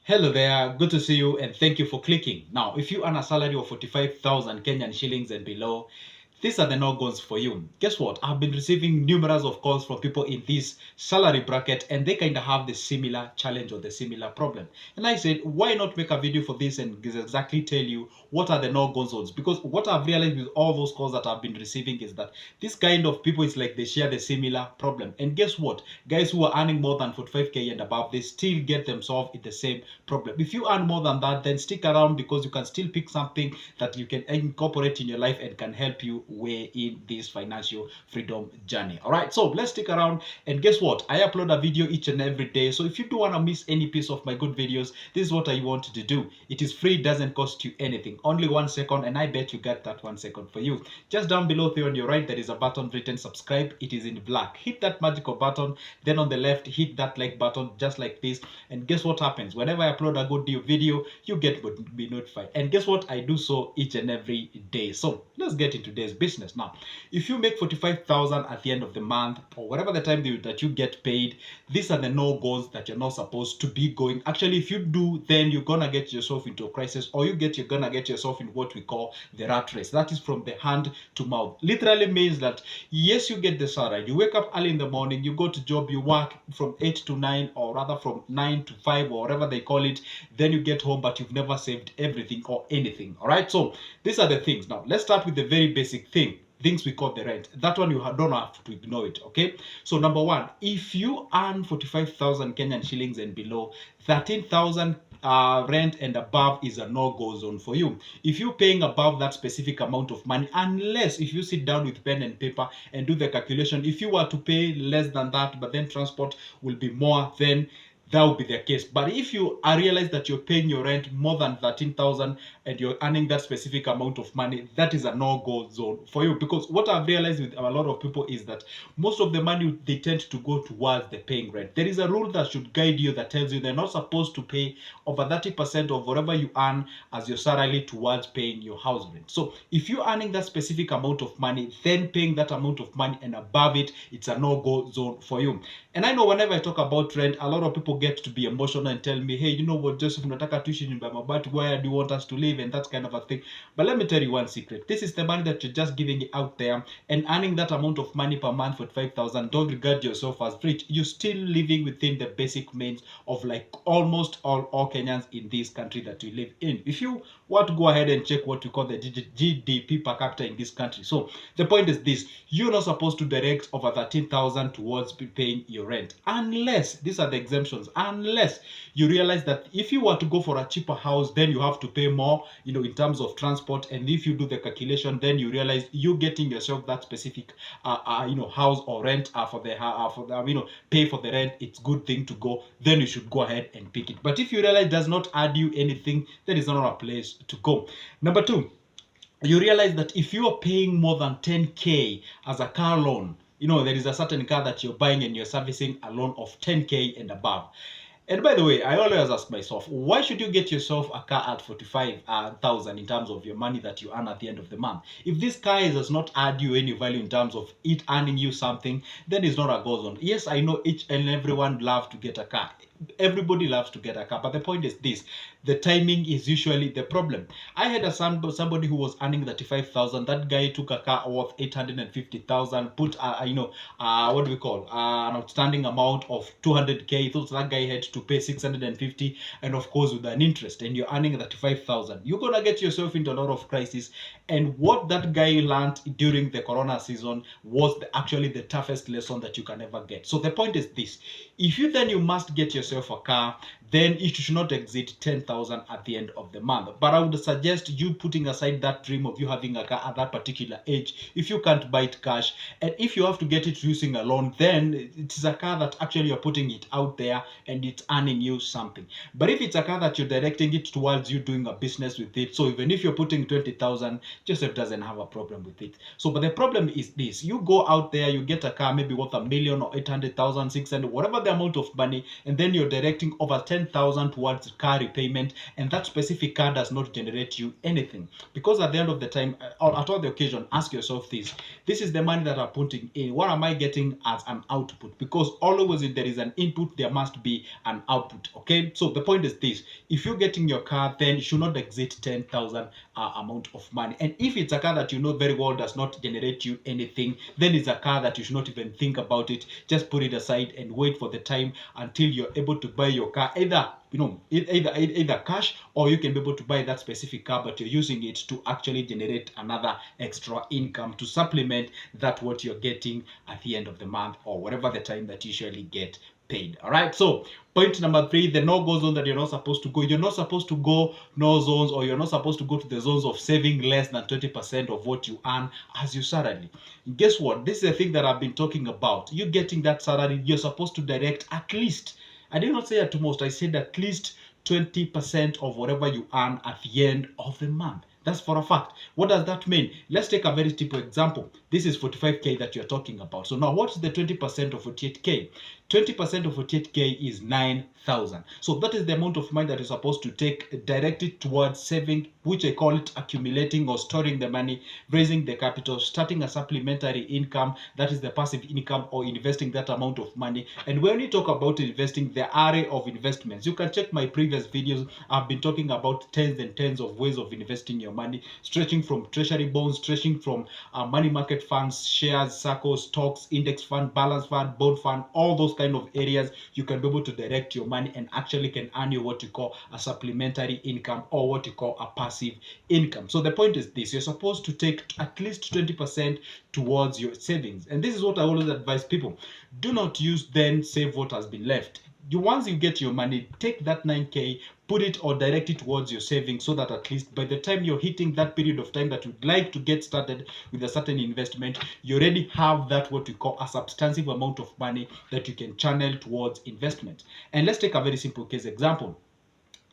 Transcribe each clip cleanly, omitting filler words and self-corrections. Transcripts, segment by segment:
Hello there, good to see you and thank you for clicking. Now, if you earn a salary of 45,000 Kenyan shillings and below, these are the no-goes for you. Guess what? I've been receiving numerous of calls from people in this salary bracket and they kind of have the similar challenge or the similar problem. And I said, why not make a video for this and exactly tell you what are the no-go zones? Because what I've realized with all those calls that I've been receiving is that this kind of people is like they share the similar problem. And guess what? Guys who are earning more than 45k and above, they still get themselves in the same problem. If you earn more than that, then stick around because you can still pick something that you can incorporate in your life and can help you way in this financial freedom journey. All right, so let's stick around. And guess what? I upload a video each and every day. So if you don't want to miss any piece of my good videos, this is what I want you to do. It is free, doesn't cost you anything. Only 1 second, and I bet you get that 1 second for you. Just down below there on your right, there is a button written subscribe. It is in black. Hit that magical button. Then on the left, hit that like button just like this. And guess what happens? Whenever I upload a good new video, you get to be notified. And guess what? I do so each and every day. So let's get into today's business now. If you make 45,000 at the end of the month or whatever the time that you get paid, these are the no-goes that you're not supposed to be going. Actually, if you do, then you're gonna get yourself into a crisis, or you're gonna get yourself in what we call the rat race. That is from the hand to mouth. Literally means that yes, you get the salary. You wake up early in the morning, you go to job, you work from 8 to 9, or rather from 9 to 5, or whatever they call it. Then you get home, but you've never saved everything or anything. All right, so these are the things. Now let's start with the very basic things we call the rent. That one you don't have to ignore it. Okay, so number one, if you earn 45,000 Kenyan shillings and below, 13,000 rent and above is a no-go zone for you. If you're paying above that specific amount of money, unless if you sit down with pen and paper and do the calculation, if you were to pay less than that, but then transport will be more, then that will be the case. But if you realize that you're paying your rent more than 13,000 and you're earning that specific amount of money, that is a no-go zone for you. Because what I've realized with a lot of people is that most of the money they tend to go towards the paying rent. There is a rule that should guide you that tells you they're not supposed to pay over 30% of whatever you earn as your salary towards paying your house rent. So if you're earning that specific amount of money, then paying that amount of money and above it, it's a no-go zone for you. And I know whenever I talk about rent, a lot of people get to be emotional and tell me, hey, you know what, Joseph, nataka tuishi nyumba ya mabati, where do you want us to live, and that kind of a thing. But let me tell you one secret. This is the money that you're just giving it out there and earning that amount of money per month for 5,000. Don't regard yourself as rich. You're still living within the basic means of like almost all Kenyans in this country that we live in. If you want to go ahead and check what we call the GDP per capita in this country. So the point is this, you're not supposed to direct over 13,000 towards paying your rent, unless, these are the exemptions, unless you realize that if you were to go for a cheaper house, then you have to pay more, in terms of transport. And if you do the calculation, then you realize you're getting yourself that specific house or rent for the pay for the rent, it's good thing to go, then you should go ahead and pick it. But if you realize it does not add you anything, then it's not a place to go. Number two, you realize that if you are paying more than 10k as a car loan, there is a certain car that you're buying and you're servicing a loan of 10k and above. And by the way, I always ask myself, why should you get yourself a car at 45,000 in terms of your money that you earn at the end of the month? If this car does not add you any value in terms of it earning you something, then it's not a go zone. Yes, I know each and everyone loves to get a car. Everybody loves to get a car, but the point is this: the timing is usually the problem. I had somebody who was earning 35,000. That guy took a car worth 850,000, put what do we call an outstanding amount of 200k. So that guy had to pay 650, and of course with an interest, and you're earning 35,000. You're gonna get yourself into a lot of crisis. And what that guy learned during the corona season was actually the toughest lesson that you can ever get. So the point is this: if you must get yourself a car, then it should not exceed 10,000 at the end of the month. But I would suggest you putting aside that dream of you having a car at that particular age if you can't buy it cash. And if you have to get it using a loan, then it is a car that actually you're putting it out there and it's earning you something. But if it's a car that you're directing it towards you doing a business with it, so even if you're putting 20,000, Joseph doesn't have a problem with it. So, but the problem is this: you go out there, you get a car maybe worth 1 million or 800,000, 600, whatever the amount of money, and then you're directing over 10,000 towards car repayment, and that specific car does not generate you anything. Because at the end of the time, or at all the occasion, ask yourself this is the money that I'm putting in. What am I getting as an output? Because always if there is an input, there must be an output. Okay, so the point is this: if you're getting your car, then it should not exceed 10,000 amount of money. And if it's a car that you know very well does not generate you anything, then it's a car that you should not even think about it. Just put it aside and wait for the time until you're able to buy your car, either either cash, or you can be able to buy that specific car, but you're using it to actually generate another extra income to supplement that what you're getting at the end of the month, or whatever the time that you usually get paid. All right, so point number 3, the no-go zone that you're not supposed to go. You're not supposed to go no zones, or you're not supposed to go to the zones of saving less than 20% of what you earn as your salary. Guess what? This is the thing that I've been talking about. You getting that salary, you're supposed to direct at least, I did not say at most, I said at least 20% of whatever you earn at the end of the month. That's for a fact. What does that mean? Let's take a very simple example. This is 45k that you're talking about. So now what's the 20% of 48k? 20% of 48k is 9,000. So that is the amount of money that you're supposed to take, direct it towards saving, which I call it accumulating or storing the money, raising the capital, starting a supplementary income, that is the passive income, or investing that amount of money. And when we talk about investing, the array of investments, you can check my previous videos. I've been talking about tens and tens of ways of investing your money, stretching from treasury bonds, stretching from money market funds, shares, circles, stocks, index fund, balance fund, bond fund, all those kind of areas. You can be able to direct your money and actually can earn you what you call a supplementary income, or what you call a passive income. So the point is this: you're supposed to take at least 20% towards your savings. And this is what I always advise people: do not use then save what has been left. Once you get your money, take that 9k, put it or direct it towards your savings, so that at least by the time you're hitting that period of time that you'd like to get started with a certain investment, you already have that what we call a substantive amount of money that you can channel towards investment. And let's take a very simple case example.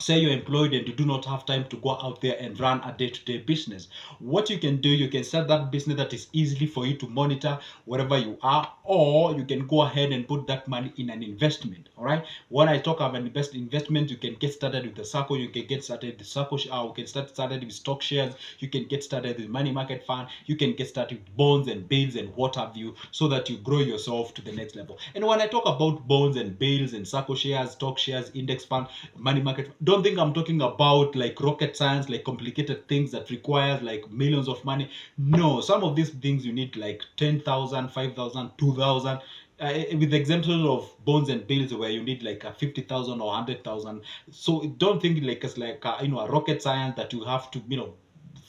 Say you're employed and you do not have time to go out there and run a day-to-day business. What you can do, you can start that business that is easily for you to monitor wherever you are, or you can go ahead and put that money in an investment. All right, when I talk about investment, you can get started with the circle, you can get started with the circle, you can start started with stock shares, you can get started with money market fund, you can get started with bonds and bills and what have you, so that you grow yourself to the next level. And when I talk about bonds and bills and circle shares, stock shares, index fund, money market, don't think I'm talking about like rocket science, like complicated things that requires like millions of money. No, some of these things you need like 10,000, 5,000, 2,000. With the exemption of bonds and bills where you need like a 50,000 or 100,000. So don't think like it's like a rocket science that you have to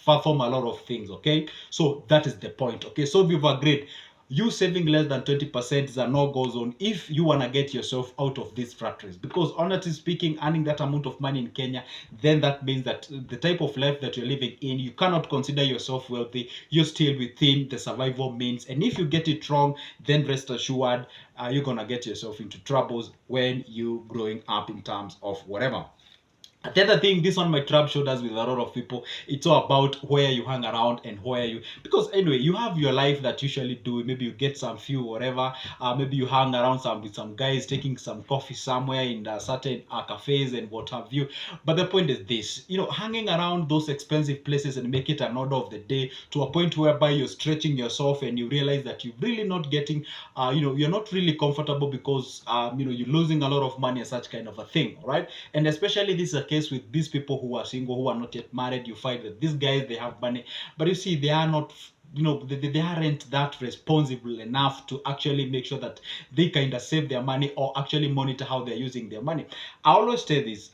perform a lot of things. Okay, so that is the point. Okay, so we've agreed you saving less than 20% is a no-go zone if you want to get yourself out of this rat race. Because honestly speaking, earning that amount of money in Kenya, then that means that the type of life that you're living in, you cannot consider yourself wealthy. You're still within the survival means, and if you get it wrong, then rest assured you're gonna get yourself into troubles when you growing up in terms of whatever. The other thing, this one might rub shoulders with a lot of people. It's all about where you hang around and where you, because anyway, you have your life that you usually do. Maybe you get some few, whatever. Maybe you hang around with some guys taking some coffee somewhere in certain cafes and what have you. But the point is this: hanging around those expensive places and make it an order of the day, to a point whereby you're stretching yourself and you realize that you're really not getting, you're not really comfortable because you're losing a lot of money and such kind of a thing, right? And especially this is a case with these people who are single, who are not yet married. You find that these guys, they have money, but you see they are not, they aren't that responsible enough to actually make sure that they kind of save their money or actually monitor how they're using their money. I always say this: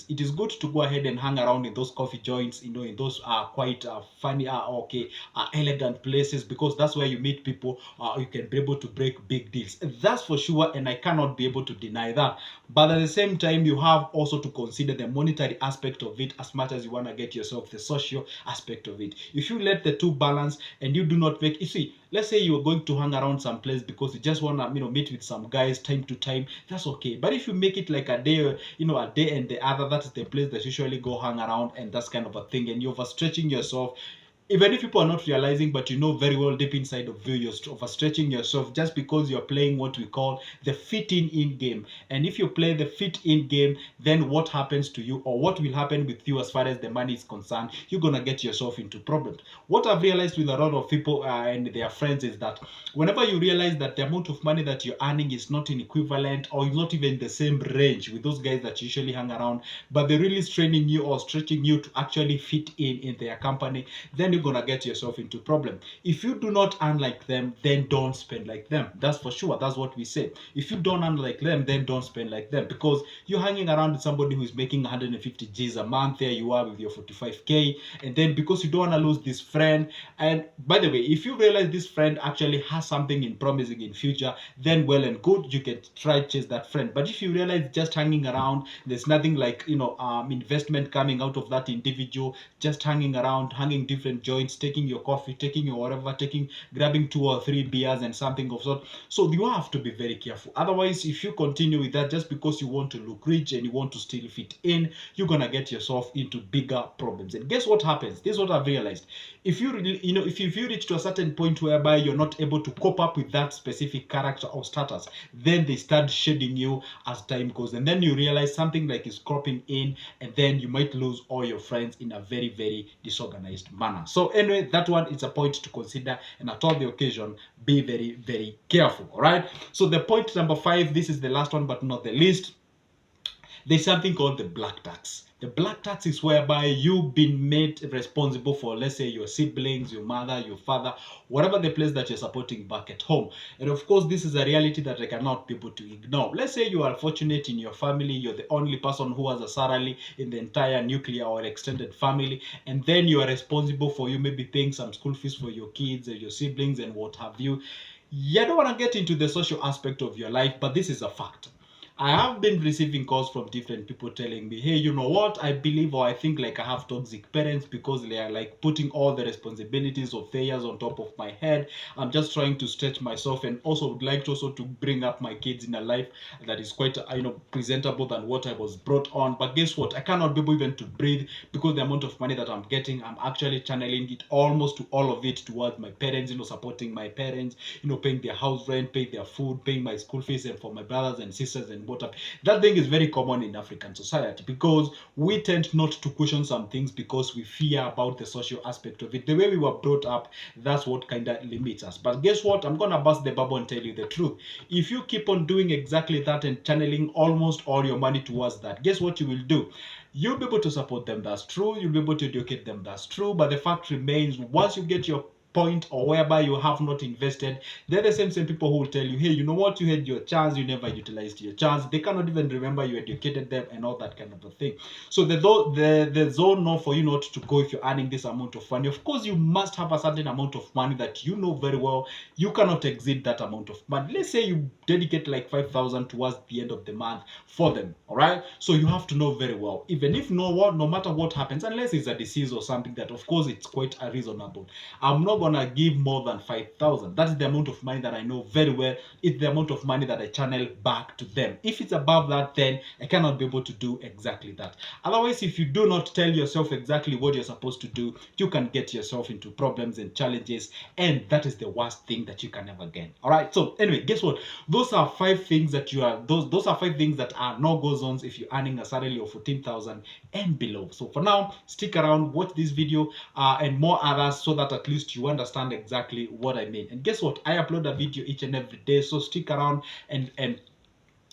it is good to go ahead and hang around in those coffee joints, in those quite funny, elegant places, because that's where you meet people. You can be able to break big deals, that's for sure, and I cannot be able to deny that. But at the same time, you have also to consider the monetary aspect of it as much as you want to get yourself the social aspect of it. If you let the two balance and you do not make, you see, let's say you're going to hang around some place because you just want to meet with some guys time to time, that's okay. But if you make it like a day, a day and the other, that is the place that you usually go hang around, and that's kind of a thing, and you're overstretching yourself, Even if people are not realizing, but you know very well deep inside of you, you're overstretching yourself just because you're playing what we call the fit in game. And if you play the fit in game, then what happens to you, or what will happen with you as far as the money is concerned, you're gonna get yourself into problems. What I've realized with a lot of people and their friends is that whenever you realize that the amount of money that you're earning is not in equivalent, or is not even the same range with those guys that you usually hang around, but they're really straining you or stretching you to actually fit in their company, then you're gonna get yourself into problem. If you do not earn like them, then don't spend like them. That's for sure. That's what we say. If you don't earn like them, then don't spend like them, because you're hanging around with somebody who is making 150 G's a month. There you are with your 45K, and then because you don't want to lose this friend. And by the way, if you realize this friend actually has something in promising in future, then well and good, you can try to chase that friend. But if you realize just hanging around, there's nothing like investment coming out of that individual, just hanging around, hanging different joints, taking your coffee, taking your whatever, grabbing 2 or 3 beers and something of sort. So you have to be very careful. Otherwise, if you continue with that just because you want to look rich and you want to still fit in, you're gonna get yourself into bigger problems. And guess what happens? This is what I've realized. If you really, if you reach to a certain point whereby you're not able to cope up with that specific character or status, then they start shading you as time goes, and then you realize something like is cropping in, and then you might lose all your friends in a very, very disorganized manner. So anyway, that one is a point to consider, and at all the occasion, be very, very careful. All right. So the point number 5, this is the last one but not the least. There's something called the black tax. The black tax is whereby you've been made responsible for, let's say, your siblings, your mother, your father, whatever the place that you're supporting back at home. And of course, this is a reality that I cannot be able to ignore. Let's say you are fortunate in your family, you're the only person who has a salary in the entire nuclear or extended family, and then you are responsible for you maybe paying some school fees for your kids and your siblings and what have you. You don't want to get into the social aspect of your life, but this is a fact. I have been receiving calls from different people telling me, hey, you know what? I believe or I think like I have toxic parents because they are like putting all the responsibilities of theirs on top of my head. I'm just trying to stretch myself, and also would like to also to bring up my kids in a life that is quite presentable than what I was brought on. But guess what? I cannot be able even to breathe because the amount of money that I'm getting, I'm actually channeling it almost to all of it towards my parents, supporting my parents, paying their house rent, paying their food, paying my school fees, and for my brothers and sisters and what up. That thing is very common in African society because we tend not to question some things because we fear about the social aspect of it. The way we were brought up, that's what kind of limits us. But guess what? I'm gonna bust the bubble and tell you the truth. If you keep on doing exactly that and channeling almost all your money towards that, guess what you will do? You'll be able to support them, that's true. You'll be able to educate them, that's true. But the fact remains, once you get your point or whereby you have not invested, they're the same people who will tell you, hey, you know what, you had your chance, you never utilized your chance. They cannot even remember you educated them and all that kind of a thing. So the zone no for you not to go if you're earning this amount of money. Of course, you must have a certain amount of money that you know very well you cannot exceed that amount of money. Let's say you dedicate like 5,000 towards the end of the month for them. All right. So you have to know very well, even if no matter what happens, unless it's a disease or something that of course it's quite reasonable, I'm not gonna give more than 5,000. That is the amount of money that I know very well. It's the amount of money that I channel back to them. If it's above that, then I cannot be able to do exactly that. Otherwise, if you do not tell yourself exactly what you're supposed to do, you can get yourself into problems and challenges, and that is the worst thing that you can ever get. All right. So anyway, guess what? Those are 5 things that you are. Those are 5 things that are no-go zones if you're earning a salary of 14,000 and below. So for now, stick around, watch this video and more others so that at least you understand exactly what I mean. And guess what? I upload a video each and every day, so stick around and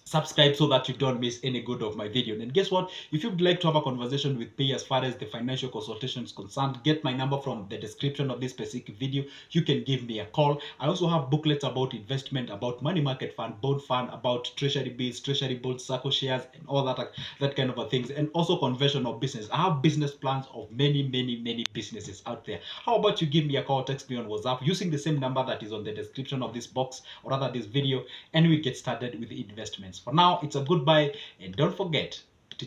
subscribe so that you don't miss any good of my video. And guess what? If you'd like to have a conversation with me as far as the financial consultation is concerned, get my number from the description of this specific video. You can give me a call. I also have booklets about investment, about money market fund, bond fund, about treasury bills, treasury bonds, circle shares, and all that kind of a things, and also conversion of business. I have business plans of many businesses out there. How about you give me a call, text me on WhatsApp using the same number that is on the description of this box, or rather this video, and we get started with the investments. For now, it's a goodbye, and don't forget to